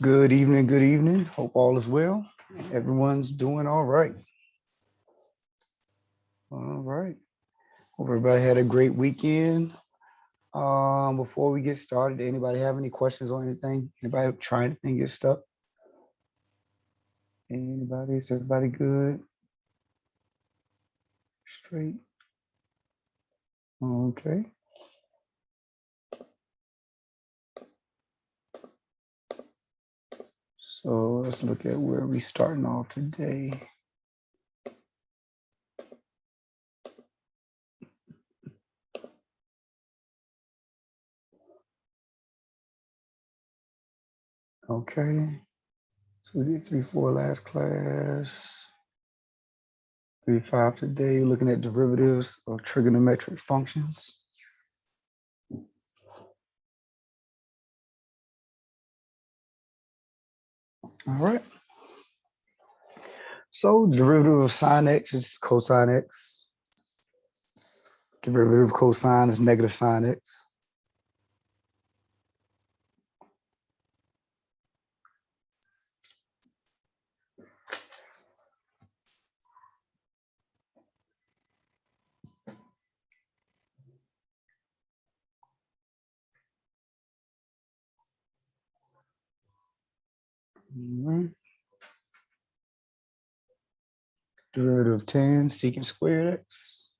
Good evening, good evening. Hope all is well. Everyone's doing all right. All right. Hope everybody had a great weekend. Before we get started, anybody have any questions on anything? Anybody try anything, get stuck? Anybody? Is everybody good? Straight? Okay. So let's look at where we starting off today. Okay. So we did 3-4 last class. 3-5 today, looking at derivatives of trigonometric functions. All right. So derivative of sine x is cosine x. Derivative of cosine is negative sine x. Right. Derivative of tan secant squared x.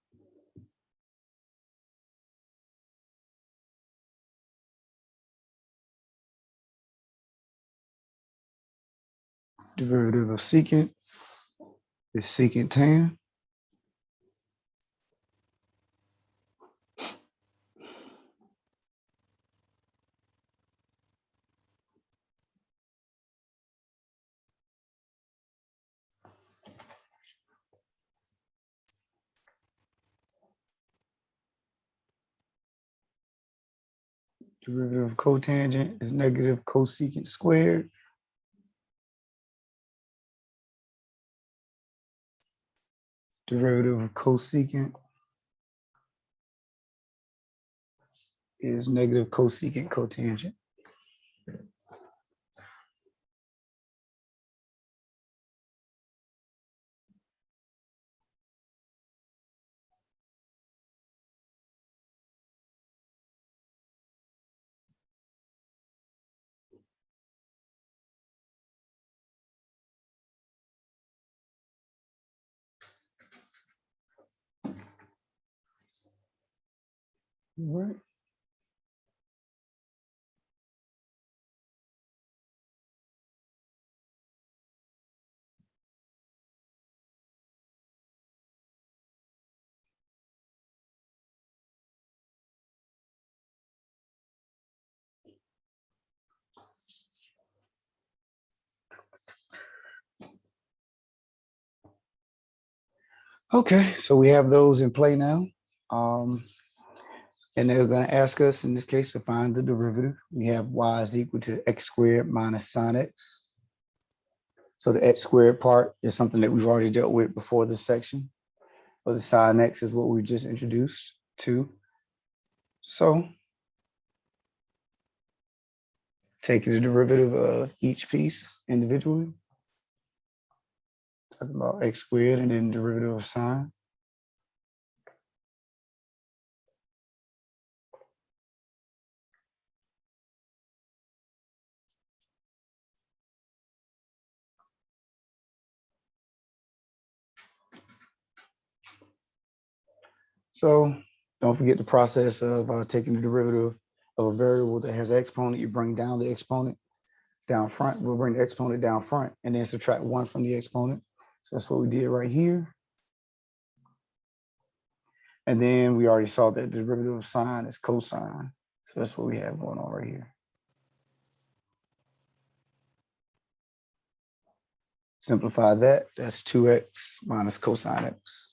Derivative of secant is secant tan. Derivative of cotangent is negative cosecant squared. Derivative of cosecant is negative cosecant cotangent. All right. Okay, so we have those in play now. And they're going to ask us, in this case, to find the derivative. We have y is equal to x squared minus sine x. So the x squared part is something that we've already dealt with before this section. But the sine x is what we just introduced to. So taking the derivative of each piece individually. Talking about x squared and then derivative of sine. So don't forget the process of taking the derivative of a variable that has an exponent. You bring down the exponent down front. We'll bring the exponent down front and then subtract 1 from the exponent. So that's what we did right here. And then we already saw that the derivative of sine is cosine. So that's what we have going on right here. Simplify that, that's 2x minus cosine x.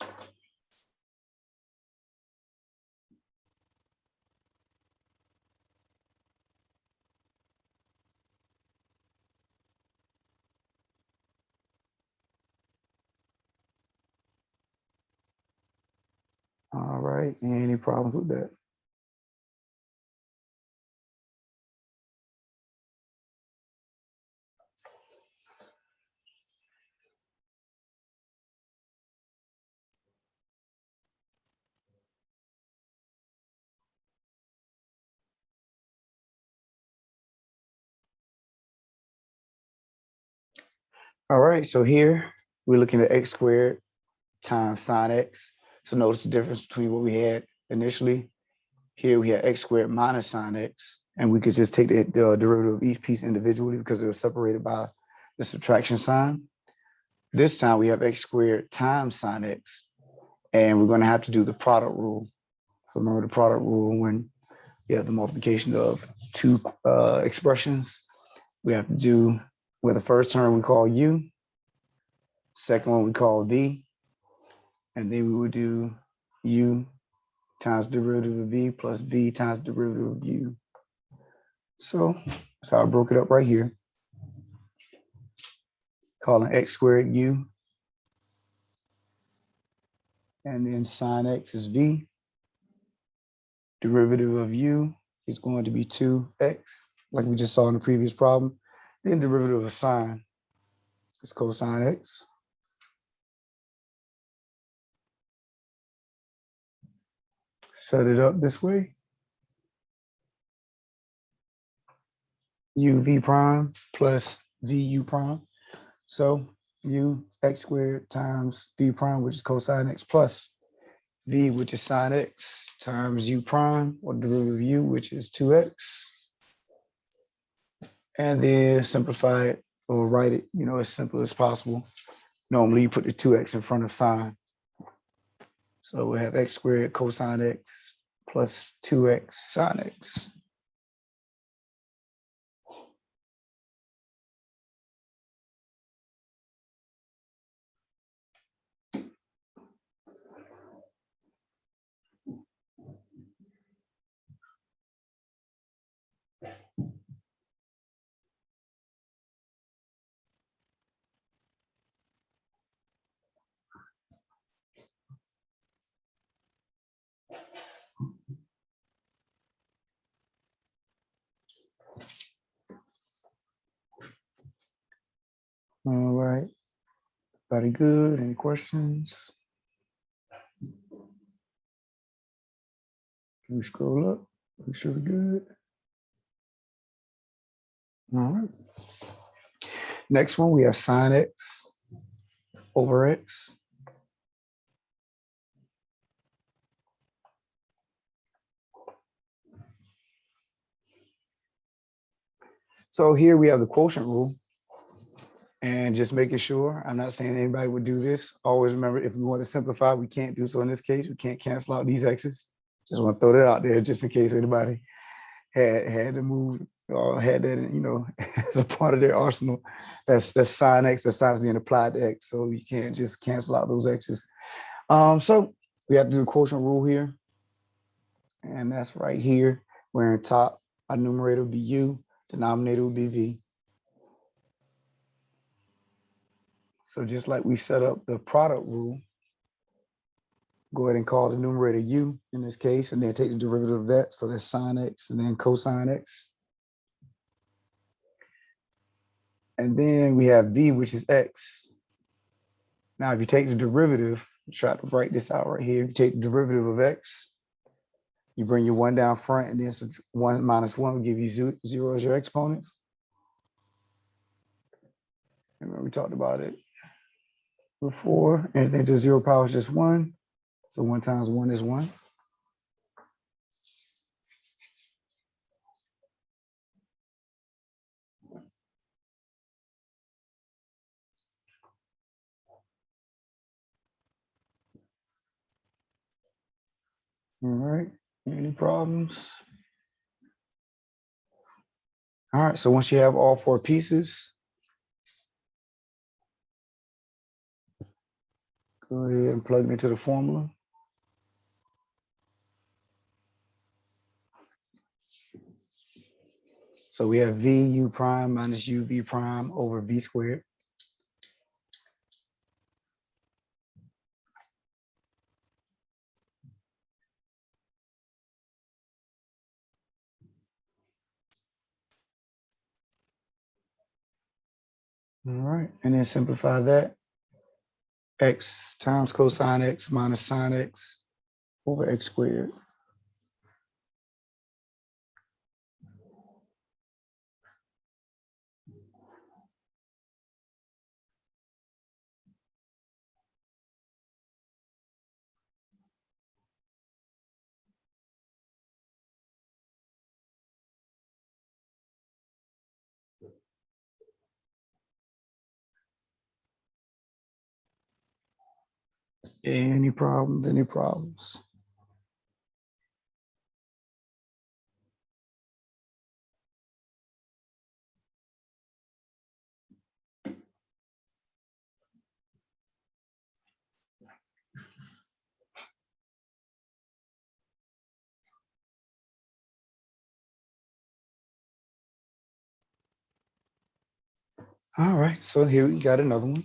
All right, any problems with that? All right, so here we're looking at x squared times sine x. So notice the difference between what we had initially. Here we have x squared minus sine x, and we could just take the derivative of each piece individually because they were separated by the subtraction sign. This time we have x squared times sine x, and we're going to have to do the product rule. So remember the product rule when you have the multiplication of two expressions. We have to do where the first term we call u, second one we call v, and then we would do u times derivative of v plus v times derivative of u. So that's how I broke it up right here. Calling x squared u, and then sine x is v. Derivative of u is going to be 2x, like we just saw in the previous problem. Then derivative of sine is cosine x. Set it up this way. uv prime plus vu prime. So u x squared times v prime, which is cosine x, plus v, which is sine x, times u prime, or derivative of u, which is 2x. And then simplify it or write it, as simple as possible. Normally you put the 2x in front of sine. So we have x squared cosine x plus 2x sine x. All right, very good. Any questions? Can we scroll up? Make sure we're good. All right. Next one, we have sine x over x. So here we have the quotient rule. And just making sure, I'm not saying anybody would do this. Always remember, if we want to simplify, we can't do so in this case. We can't cancel out these x's. Just want to throw that out there just in case anybody had to move or had that, as a part of their arsenal. That's sine x, the sine's being applied to x. So you can't just cancel out those x's. So we have to do the quotient rule here. And that's right here, where in top, our numerator would be u, denominator would be v. So just like we set up the product rule, go ahead and call the numerator u in this case, and then take the derivative of that. So that's sine x and then cosine x. And then we have v, which is x. Now, if you take the derivative, try to write this out right here. If you take the derivative of x, you bring your 1 down front, and then 1 minus 1 will give you 0 as your exponent. Remember, we talked about it before. Anything to 0 power is just 1. So 1 times 1 is 1. All right, any problems? All right, so once you have all 4 pieces, go ahead and plug them into the formula. So we have v u prime minus u v prime over v squared. All right, and then simplify that. X times cosine x minus sine x over x squared. Any problems? Any problems? All right, so here we got another one.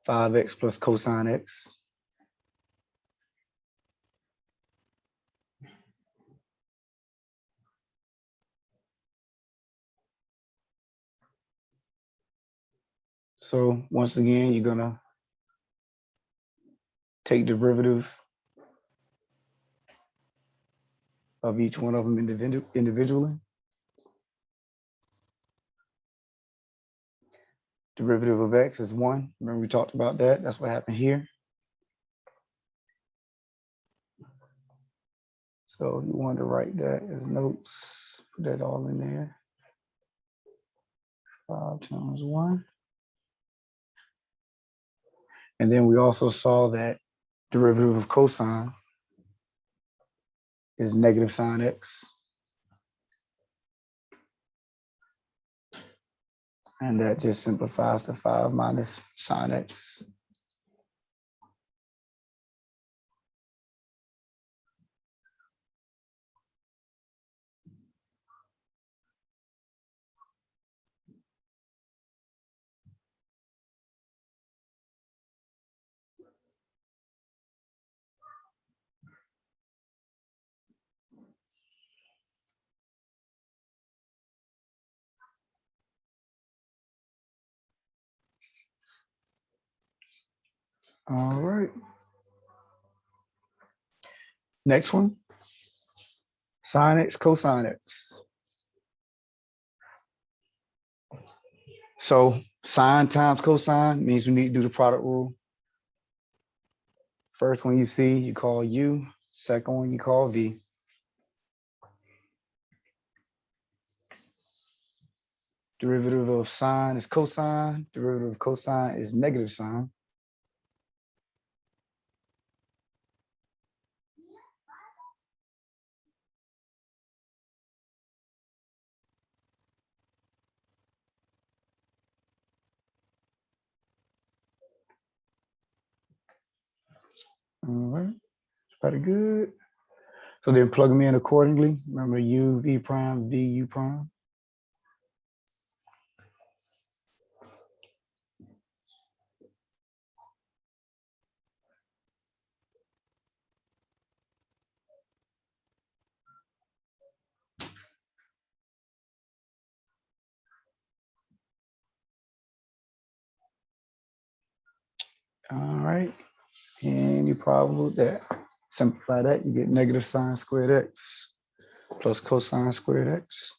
5x plus cosine x. So once again, you're gonna take derivative of each one of them individually. Derivative of x is 1. Remember we talked about that. That's what happened here. So you want to write that as notes. Put that all in there. 5 times 1. And then we also saw that derivative of cosine is negative sine x. And that just simplifies to 5 minus sine x. All right. Next one, sine x, cosine x. So sine times cosine means we need to do the product rule. First one you see, you call U. Second one you call V. Derivative of sine is cosine. Derivative of cosine is negative sine. All right, pretty good. So then plug them in accordingly. Remember U, V prime, V, U prime. All right, any problem with that? Simplify that, you get negative sine squared x plus cosine squared x.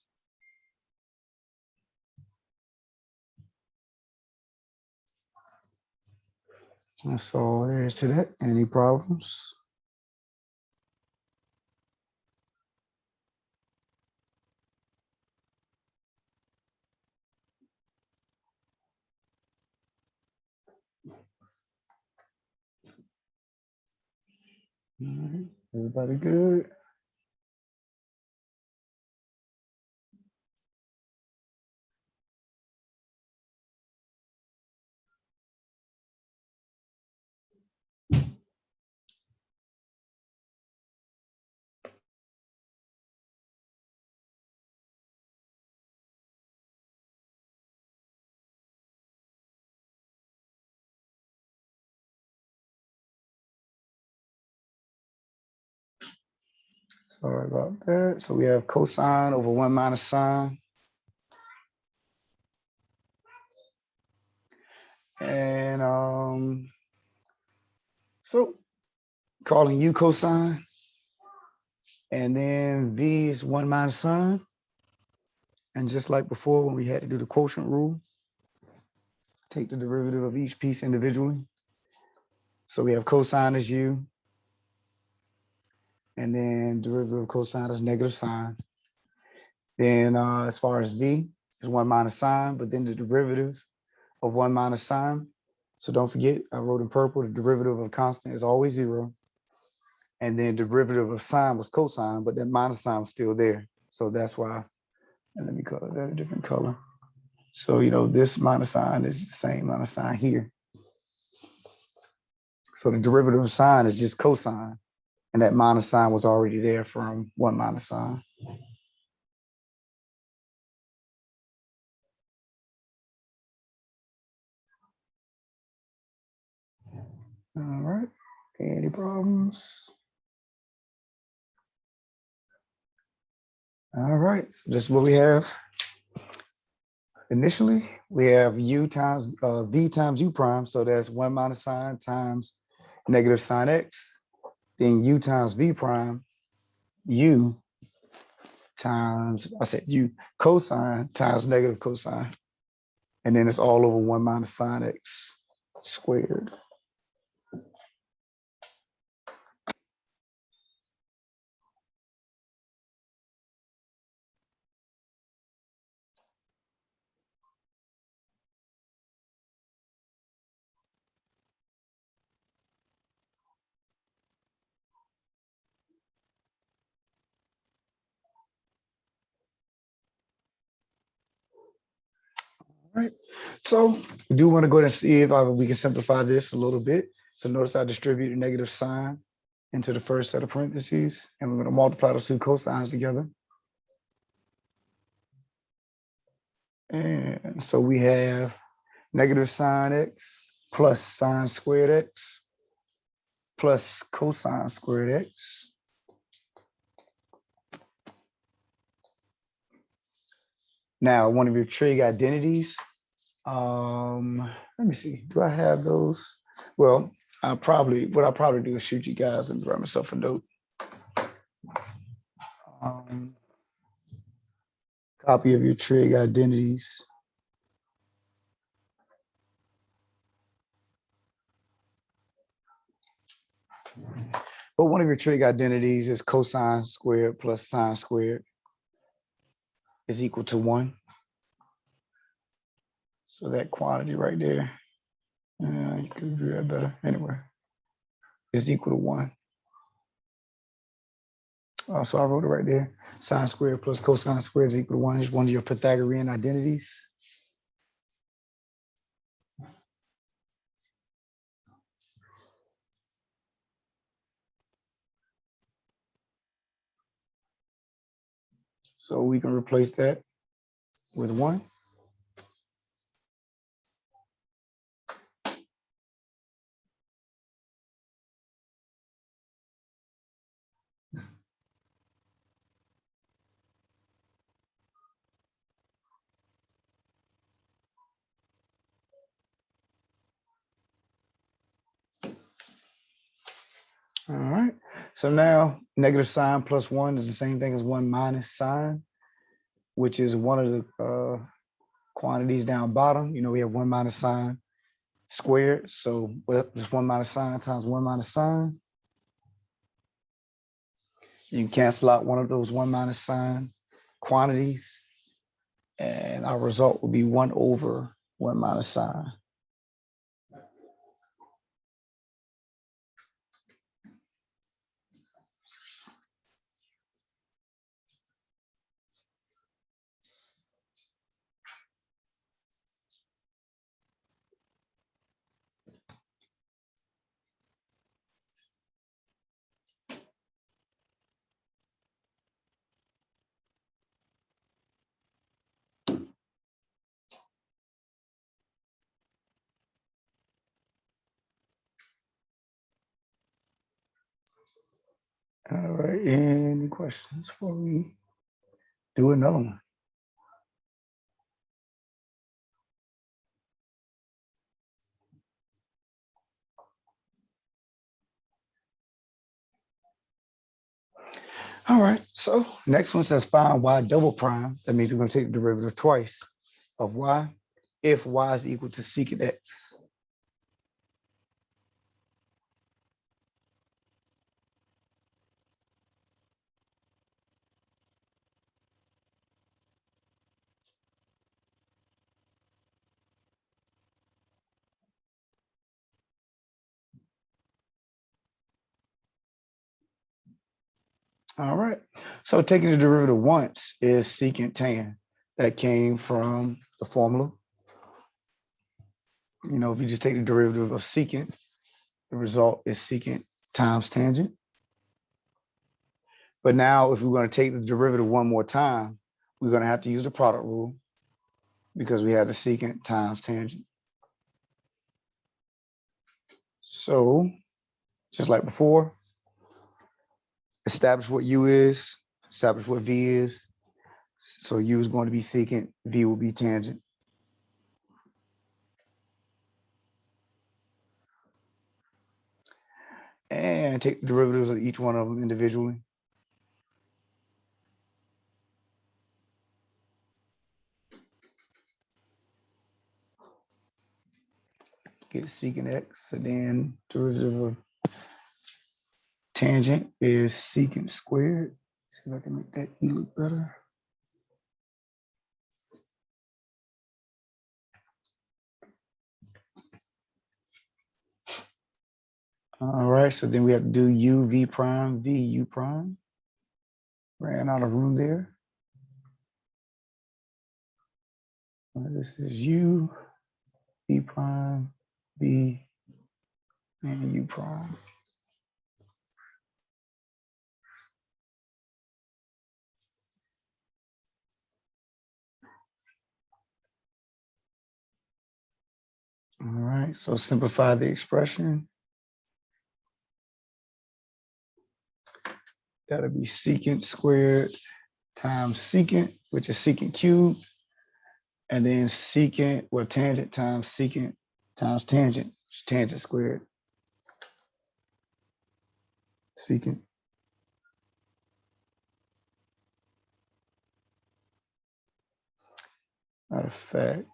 That's all there is to that. Any problems? All right, everybody good? Sorry about that. So we have cosine over 1 minus sine. And so calling U cosine. And then V is 1 minus sine. And just like before, when we had to do the quotient rule, take the derivative of each piece individually. So we have cosine is U. And then derivative of cosine is negative sine. Then as far as V is 1 minus sine, but then the derivative of 1 minus sine So don't forget, I wrote in purple, the derivative of a constant is always 0. And then derivative of sine was cosine, but that minus sign was still there. So that's why, and let me color that a different color. So, this minus sign is the same minus sign here. So the derivative of sine is just cosine. And that minus sign was already there from 1 minus sign. All right. Any problems? All right. So this is what we have. Initially, we have u times v times u prime. So that's 1 minus sine times negative sine x. Then u times v prime, u times, I said u, cosine times negative cosine. And then it's all over 1 minus sine x squared. All right. So we do want to go ahead and see if we can simplify this a little bit. So notice I distribute a negative sign into the first set of parentheses, and we're going to multiply those two cosines together. And so we have negative sine x plus sine squared x plus cosine squared x. Now, one of your trig identities. Let me see. Do I have those? Well, what I'll probably do is shoot you guys. Let me write myself a note. Copy of your trig identities. But one of your trig identities is cosine squared plus sine squared is equal to 1. So that quantity right there, you could do that better anyway, is equal to 1. So I wrote it right there. Sine squared plus cosine squared is equal to 1. Is one of your Pythagorean identities. So we can replace that with 1. All right. So now negative sine plus 1 is the same thing as 1 minus sine, which is one of the quantities down bottom. We have 1 minus sine squared. So just 1 minus sine times 1 minus sine. You can cancel out one of those 1 minus sine quantities, and our result will be 1 over 1 minus sine. All right, any questions before we do another one? All right, so next one says find y double prime. That means we're going to take the derivative twice of y if y is equal to secant x. All right. So taking the derivative once is secant tan. That came from the formula. You know, if you just take the derivative of secant, the result is secant times tangent. But now if we're going to take the derivative one more time, we're going to have to use the product rule because we have the secant times tangent. So just like before, establish what U is, establish what V is. So U is going to be secant, V will be tangent. And take the derivatives of each one of them individually. Get secant x, and then derivative of tangent is secant squared. See if I can make that E look better. All right, so then we have to do U, V prime, V, U prime. Ran out of room there. This is U, V prime, V, and U prime. All right, so simplify the expression. That'll be secant squared times secant, which is secant cubed, and then secant, well, tangent times secant times tangent, which is tangent squared. Secant. Matter of fact,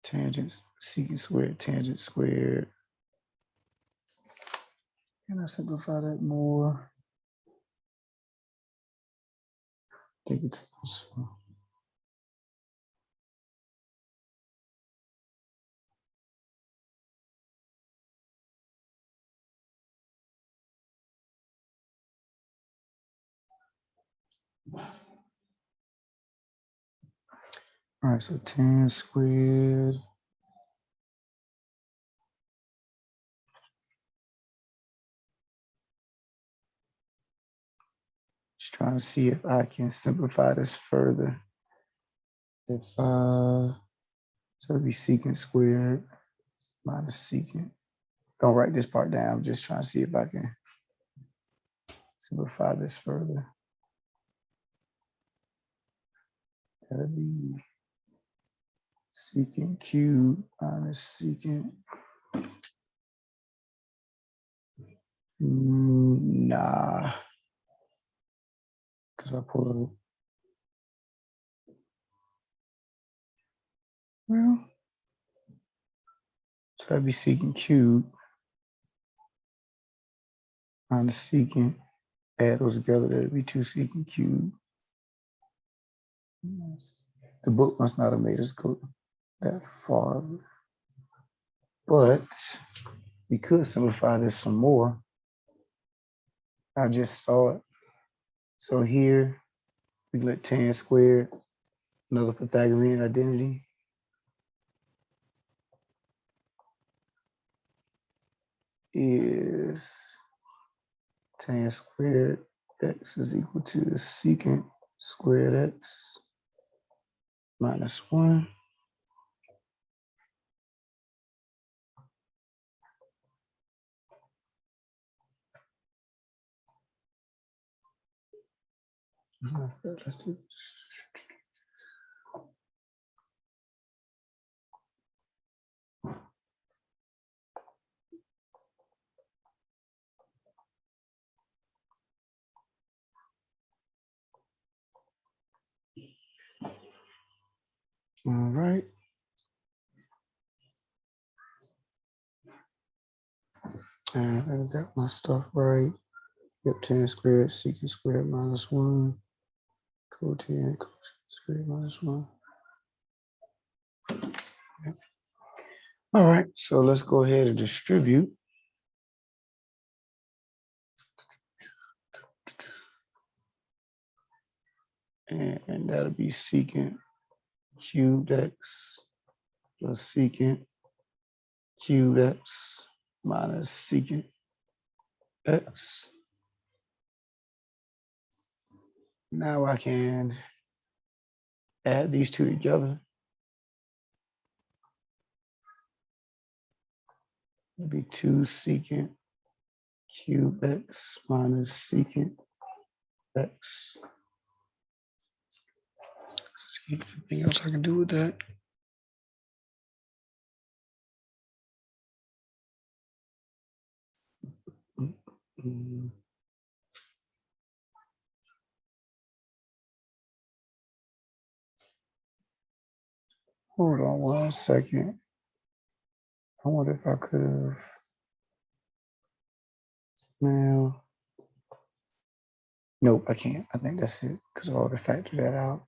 tangent, secant squared, tangent squared. Can I simplify that more? I think it's also. All right, so tan squared. Just trying to see if I can simplify this further. If so it'd be secant squared minus secant. Don't write this part down. I'm just trying to see if I can simplify this further. That'll be secant cubed minus secant. Nah, because I pulled. Well, so that'd be secant cubed minus secant. Add those together, that'd be 2 secant cubed. The book must not have made us go that far, but we could simplify this some more. I just saw it. So here we let tan squared, another Pythagorean identity. Is tan squared x is equal to secant squared x minus 1. Let's do this. All right. And I got my stuff right. Yep, tan squared, secant squared minus 1. Cotangent squared minus 1. Yep. All right, so let's go ahead and distribute. And that'll be secant cubed x plus secant cubed x minus secant x. Now I can add these two together. It'll be 2 secant cube x minus secant x. Anything else I can do with that? Hold on 1 second. I wonder if I could have now. Nope, I can't. I think that's it because I already factored that out.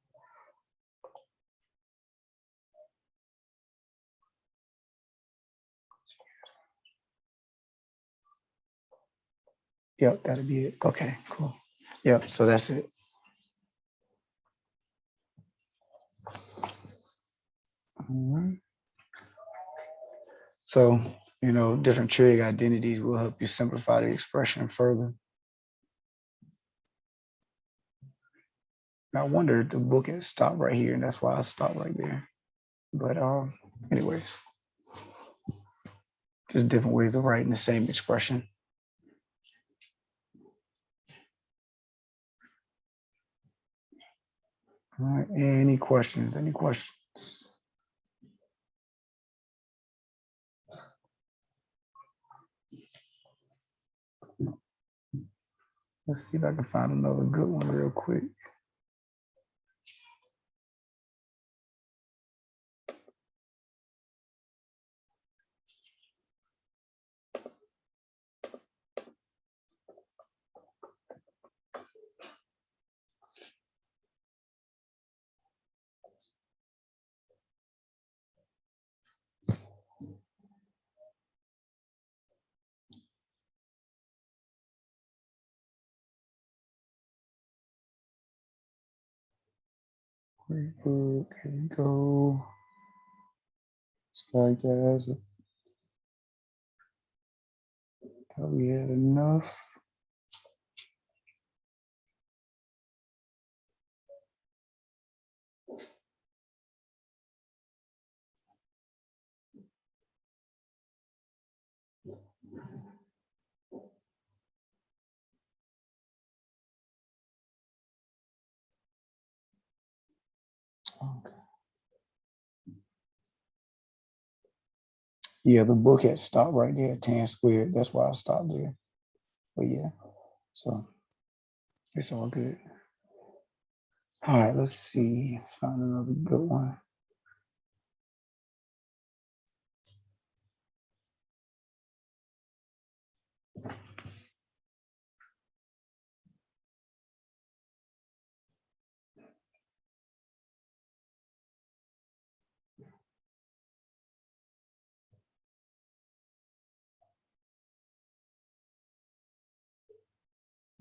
Yep, that'll be it. Okay, cool. Yep, so that's it. All right. So, different trig identities will help you simplify the expression further. And I wonder if the book had stopped right here, and that's why I stopped right there. But anyways, just different ways of writing the same expression. All right, any questions? Any questions? Let's see if I can find another good one real quick. Great book, here we go. Spy guys, thought we had enough. Okay. Yeah, the book had stopped right there at tan squared. That's why I stopped there. But yeah, so it's all good. All right, let's see. Let's find another good one.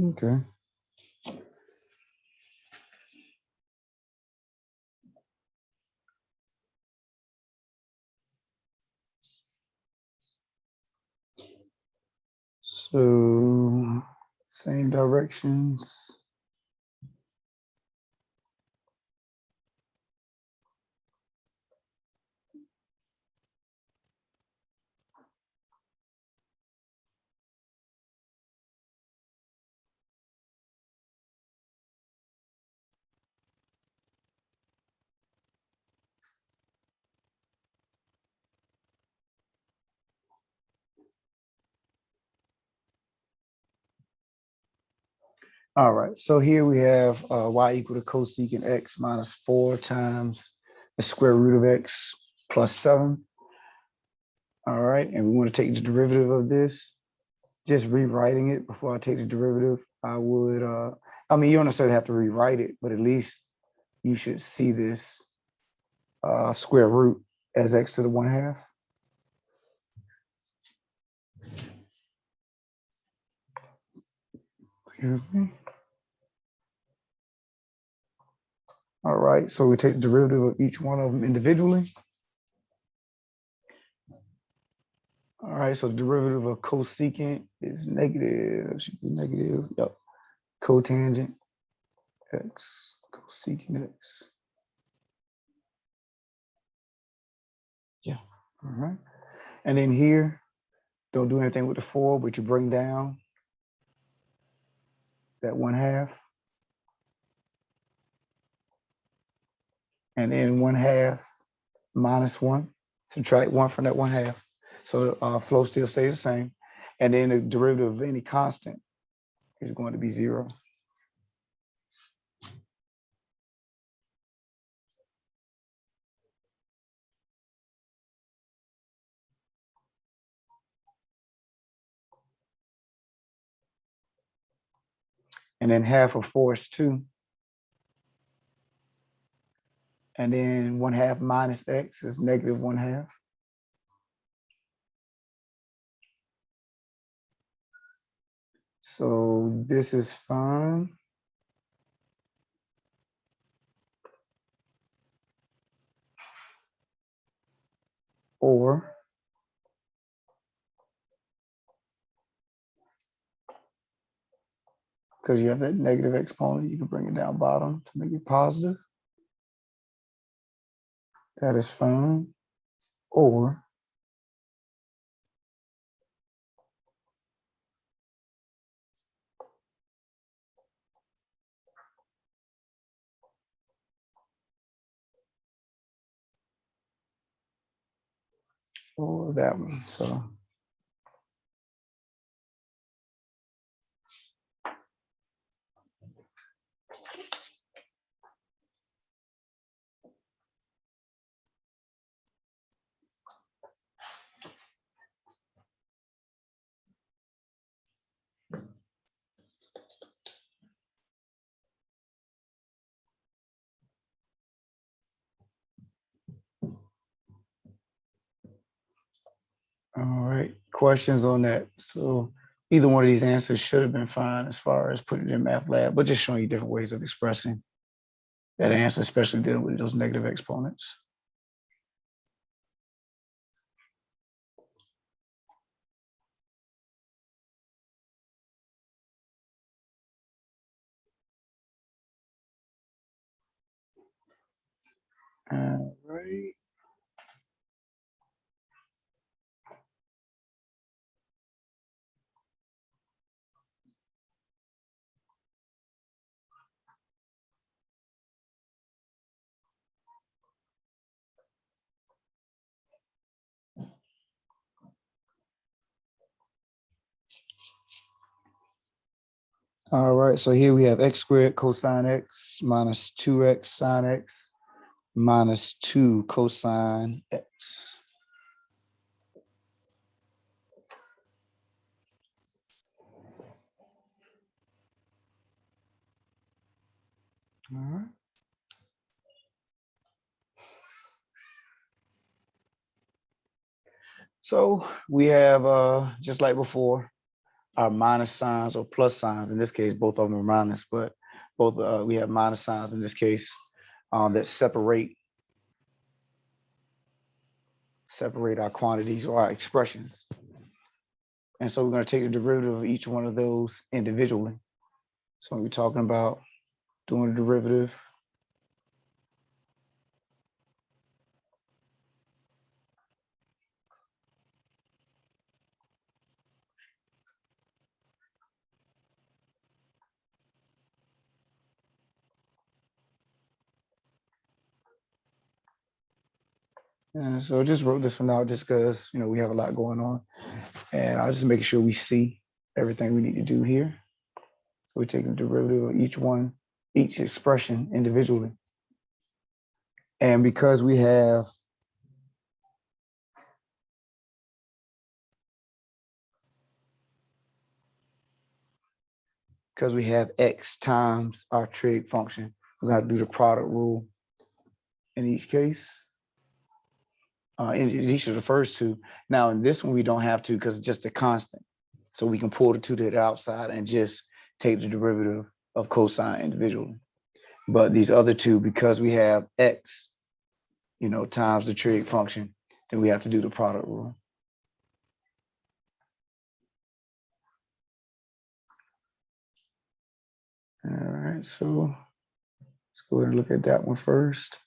Okay. So same directions. All right, so here we have y equal to cosecant x minus 4 times the square root of x plus 7. All right, and we want to take the derivative of this. Just rewriting it before I take the derivative, I would, I mean, you don't necessarily have to rewrite it, but at least you should see this square root as x to the 1/2. Excuse me. All right, so we take the derivative of each one of them individually. All right, so the derivative of cosecant is negative, should be negative, yep. Cotangent x, cosecant x. Yeah, all right. And then here, don't do anything with the 4, but you bring down that 1/2. And then 1/2 minus 1. Subtract 1 from that 1/2. So the flow still stays the same. And then the derivative of any constant is going to be 0. And then half of 4 is 2. And then 1/2 minus x is negative 1/2. So this is fine. Or because you have that negative exponent, you can bring it down bottom to make it positive. That is fine. Or that one. So all right, questions on that? So either one of these answers should have been fine as far as putting it in math lab, but just showing you different ways of expressing that answer, especially dealing with those negative exponents. All right. All right, so here we have x squared cosine x minus 2x sine x minus 2 cosine x. All right. So we have, just like before, our minus signs or plus signs. In this case, both of them are minus, but both we have minus signs in this case that separate our quantities or our expressions. And so we're going to take the derivative of each one of those individually. So when we're talking about doing a derivative, and so I just wrote this one out just because, we have a lot going on. And I'll just make sure we see everything we need to do here. So we're taking the derivative of each expression individually. And because we have x times our trig function, we're going to do the product rule in each case. In each of the first two. Now in this one, we don't have to because it's just a constant. So we can pull the 2 to the outside and just take the derivative of cosine individually. But these other two, because we have x, times the trig function, then we have to do the product rule. All right, so let's go ahead and look at that one first.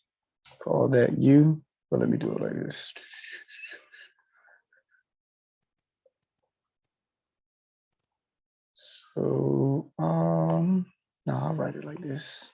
Call that u, but let me do it like this. So, no, I'll write it like this.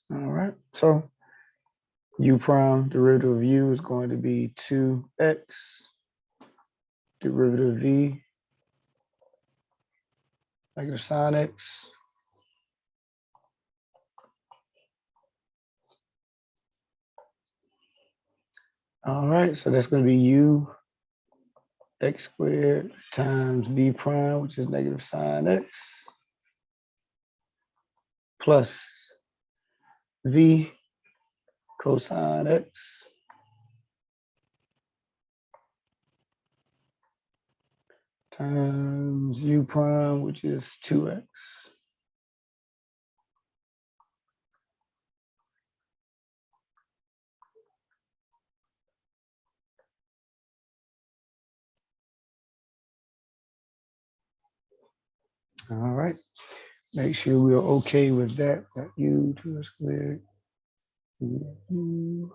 All right, so u prime derivative of u is going to be 2x derivative of v negative sine x. All right, so that's going to be u x squared times v prime, which is negative sine x, plus v cosine x times u prime, which is 2x. All right, make sure we're okay with that. Got u 2x squared. U.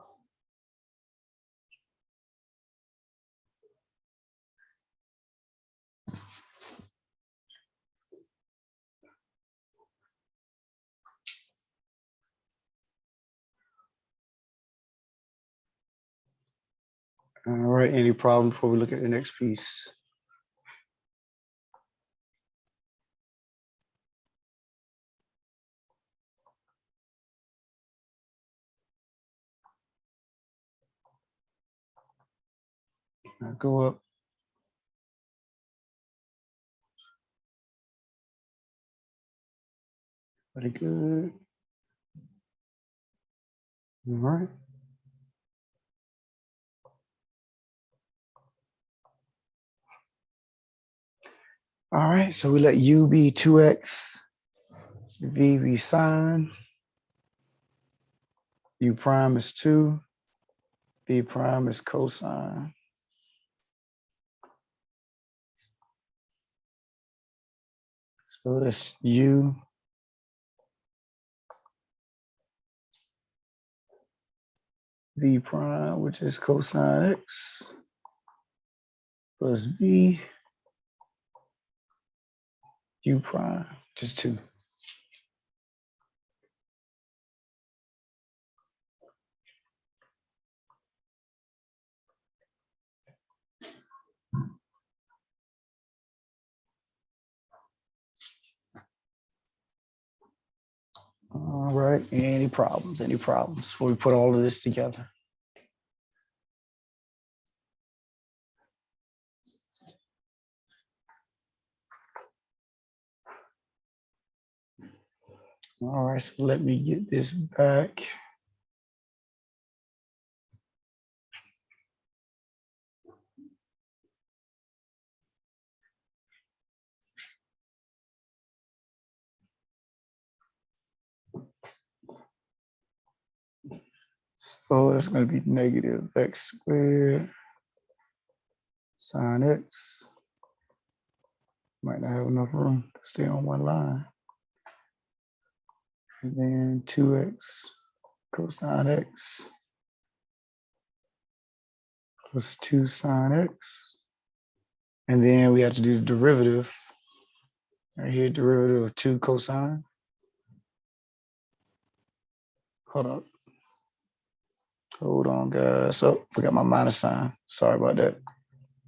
All right, any problem before we look at the next piece? Now go up. Pretty good. All right. All right, so we let u be 2x, v be sine, u prime is 2, v prime is cosine. So that's u v prime, which is cosine x, plus v u prime, which is 2. All right, any problems before we put all of this together? All right, so let me get this back. So that's going to be negative x squared sine x. Might not have enough room to stay on one line. And then 2x cosine x plus 2 sine x. And then we have to do the derivative. Right here, derivative of 2 cosine. Hold on, guys. Oh, forgot my minus sign. Sorry about that.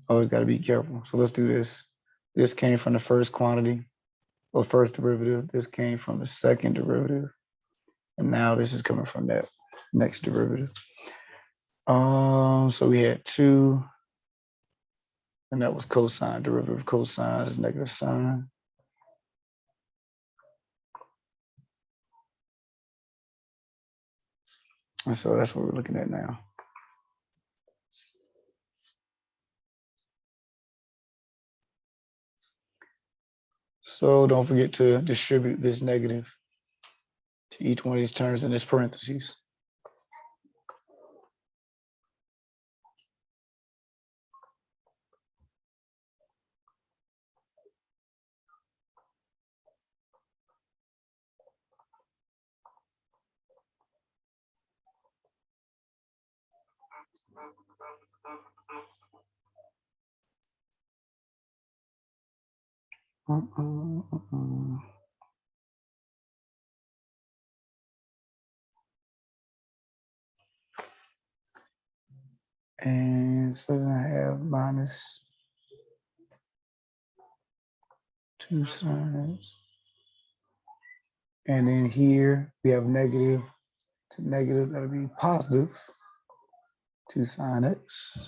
Always got to be careful. So let's do this. This came from the first quantity or first derivative. This came from the second derivative. And now this is coming from that next derivative. So we had 2, and that was cosine. Derivative of cosine is negative sine. And so that's what we're looking at now. So don't forget to distribute this negative to each one of these terms in this parentheses. And 7.5 minus 2 sines. And then here we have negative to negative, that'll be positive 2 sine x.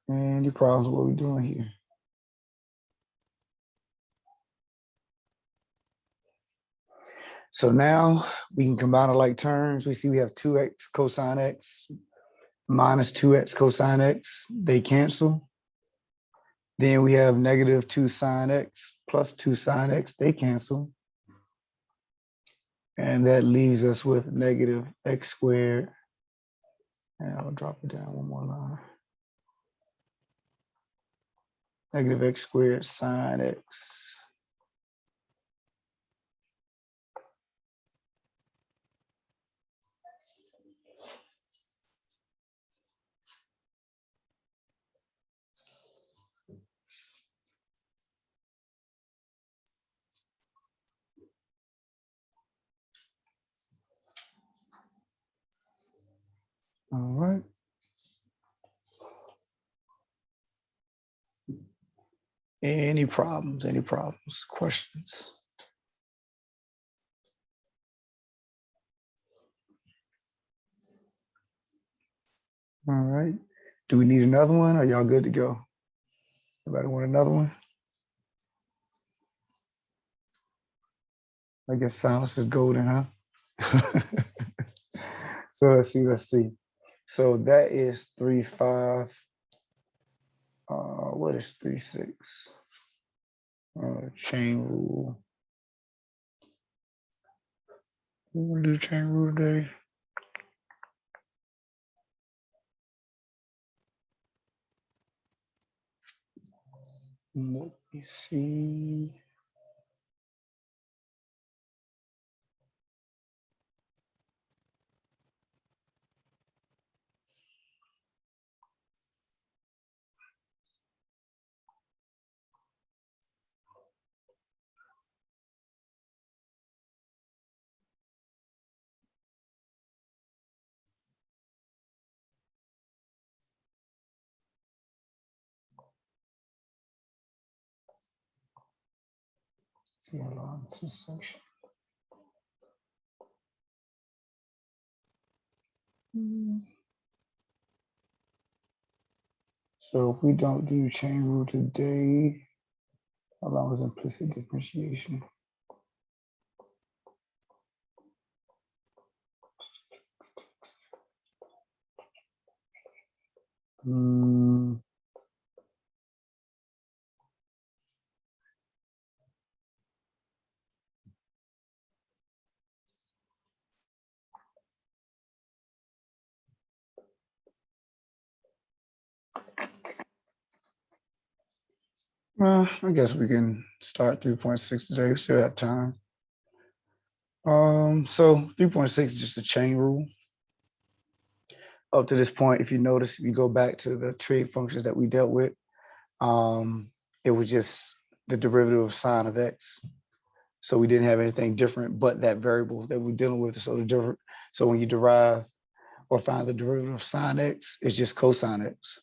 And the problems what we're doing here. So now we can combine the like terms. We see we have 2x cosine x minus 2x cosine x. They cancel. Then we have negative 2 sine x plus 2 sine x. They cancel. And that leaves us with negative x squared. And I'll drop it down one more line. Negative x squared sine x. All right. Any problems, questions? All right. Do we need another one? Are y'all good to go? Anybody want another one? I guess silence is golden, huh? So let's see. So that is 3.5. What is 3.6? Chain rule. We'll do chain rule today. Let me see. See how long this section. So if we don't do chain rule today, how long is implicit differentiation? Well, I guess we can start 3.6 today. We still have time. So 3.6 is just a chain rule. Up to this point, if you notice, if you go back to the trig functions that we dealt with, it was just the derivative of sine of x. So we didn't have anything different but that variable that we're dealing with. So when you derive or find the derivative of sine x, it's just cosine x.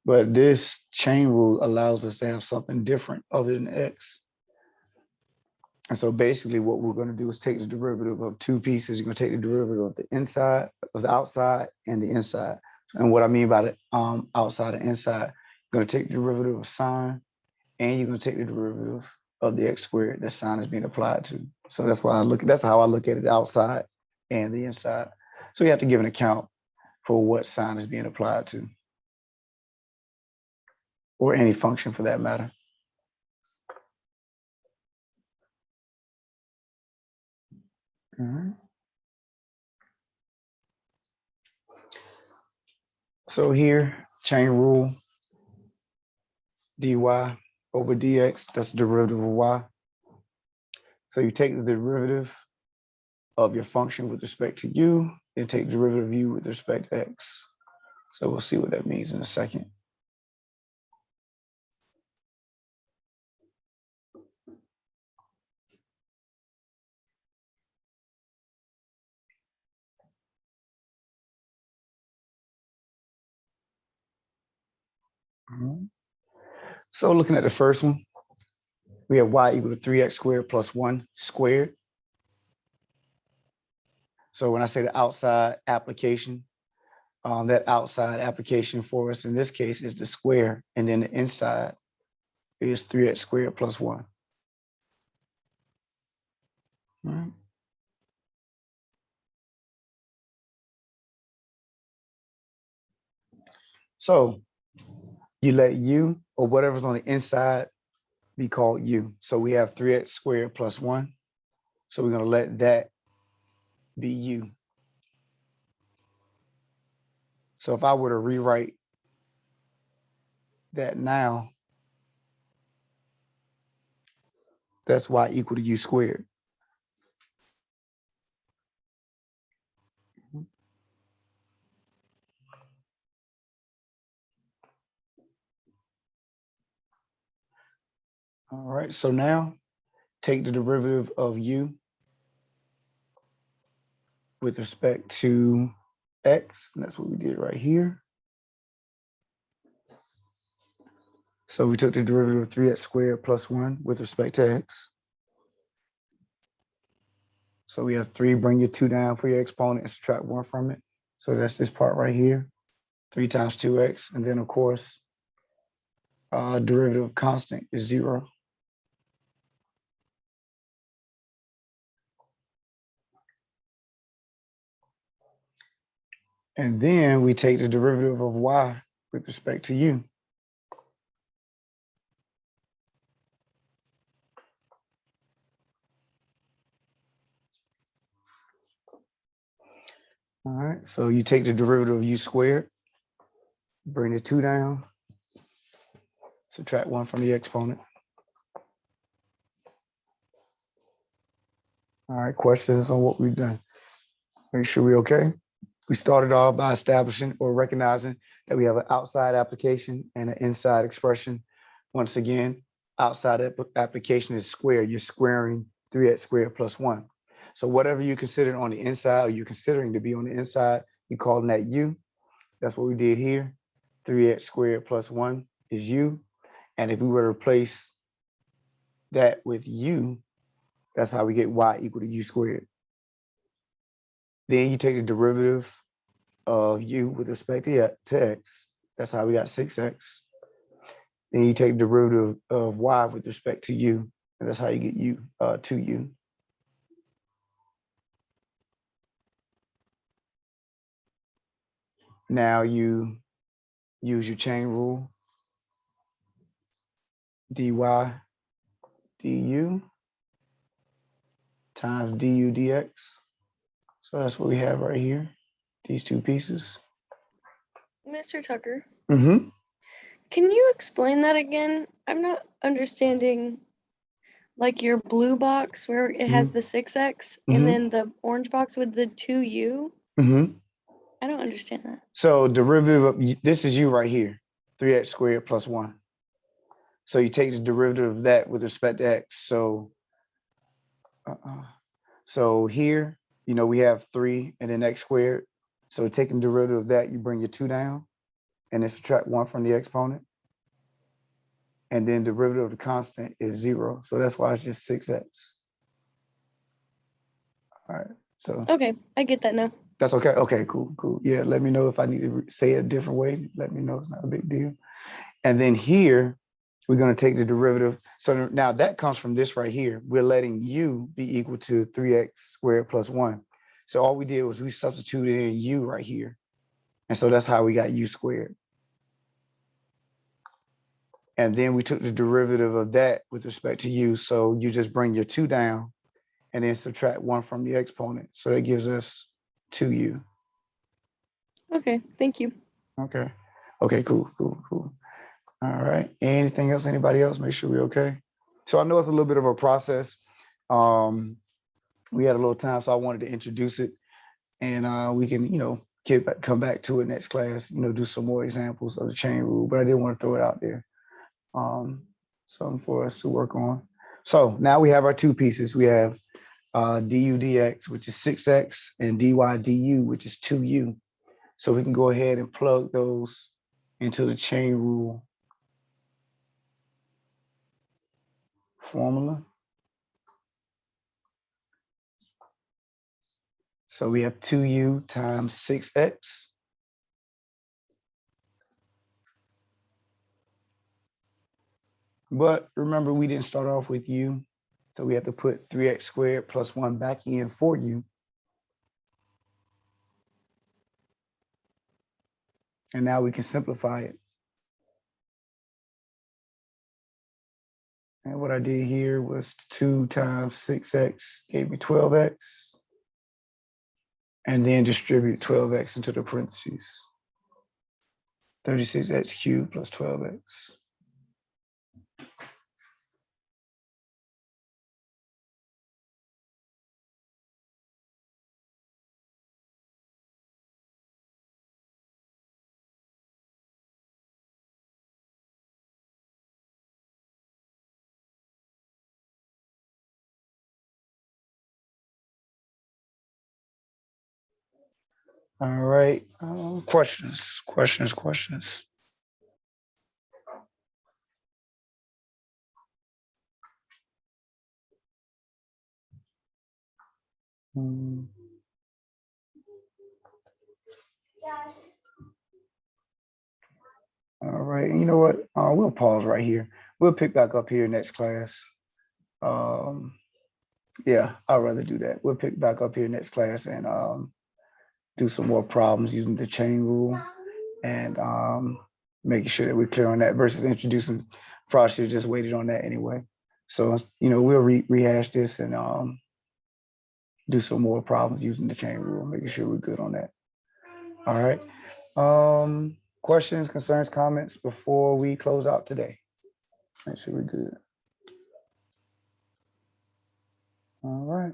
But this chain rule allows us to have something different other than x. And so basically what we're going to do is take the derivative of two pieces. You're going to take the derivative of the inside, of the outside and the inside. And what I mean by the outside and inside, you're going to take the derivative of sine, and you're going to take the derivative of the x squared that sine is being applied to. So that's why that's how I look at it, the outside and the inside. So you have to give an account for what sine is being applied to, or any function for that matter. All right. So here, chain rule, dy over dx, that's the derivative of y. So you take the derivative of your function with respect to u, and take the derivative of u with respect to x. So we'll see what that means in a second. So looking at the first one, we have y equal to 3x squared plus 1 squared. So when I say the outside application, that outside application for us in this case is the square, and then the inside is 3x squared plus 1. All right. So you let u, or whatever's on the inside, be called u. So we have 3x squared plus 1. So we're going to let that be u. So if I were to rewrite that now, that's y equal to u squared. All right, so now take the derivative of u with respect to x, and that's what we did right here. So we took the derivative of 3x squared plus 1 with respect to x. So we have 3, bring your 2 down for your exponent and subtract 1 from it. So that's this part right here, 3 times 2x. And then, of course, derivative of constant is 0. And then we take the derivative of y with respect to u. All right, so you take the derivative of u squared, bring the 2 down, subtract 1 from the exponent. All right, questions on what we've done? Make sure we're okay. We started off by establishing or recognizing that we have an outside application and an inside expression. Once again, outside application is square. You're squaring 3x squared plus 1. So whatever you consider on the inside, or you're considering to be on the inside, you're calling that u. That's what we did here. 3x squared plus 1 is u. And if we were to replace that with u, that's how we get y equal to u squared. Then you take the derivative of u with respect to x. That's how we got 6x. Then you take the derivative of y with respect to u, and that's how you get u, 2u. Now you use your chain rule, dy du times du dx. So that's what we have right here, these two pieces. Mr. Tucker, Mm-hmm. can you explain that again? I'm not understanding, like your blue box where it has the 6x and then the orange box with the 2u. I don't understand that. So derivative of this is u right here, 3x squared plus 1. So you take the derivative of that with respect to x. So here, we have 3 and then x squared. So taking derivative of that, you bring your 2 down, and then subtract 1 from the exponent. And then derivative of the constant is 0. So that's why it's just 6x. All right, so. Okay, I get that now. That's okay. Okay, cool, cool. Yeah, let me know if I need to say it a different way. Let me know. It's not a big deal. And then here, we're going to take the derivative. So now that comes from this right here. We're letting u be equal to 3x squared plus 1. So all we did was we substituted in u right here. And so that's how we got u squared. And then we took the derivative of that with respect to u. So you just bring your 2 down and then subtract 1 from the exponent. So that gives us 2u. Okay, thank you. Okay. Okay, cool, cool, cool. All right. Anything else? Anybody else? Make sure we're okay. So I know it's a little bit of a process. We had a little time, so I wanted to introduce it, and we can, come back to it next class. Do some more examples of the chain rule. But I did want to throw it out there, something for us to work on. So now we have our 2 pieces. We have du dx, which is 6x, and dy du, which is 2u. So we can go ahead and plug those into the chain rule formula. So we have 2u times 6x. But remember, we didn't start off with u. So we have to put 3x squared plus 1 back in for u. And now we can simplify it. And what I did here was 2 times 6x gave me 12x. And then distribute 12x into the parentheses. 36x cubed plus 12x. All right, questions. All right, and you know what? We'll pause right here. We'll pick back up here next class. Yeah, I'd rather do that. We'll pick back up here next class and do some more problems using the chain rule and making sure that we're clear on that versus introducing. Probably should have just waited on that anyway. So, we'll rehash this and do some more problems using the chain rule, making sure we're good on that. All right. Questions, concerns, comments before we close out today? Make sure we're good. All right.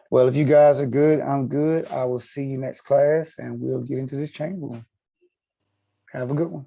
Well, if you guys are good, I'm good. I will see you next class and we'll get into this chain rule. Have a good one.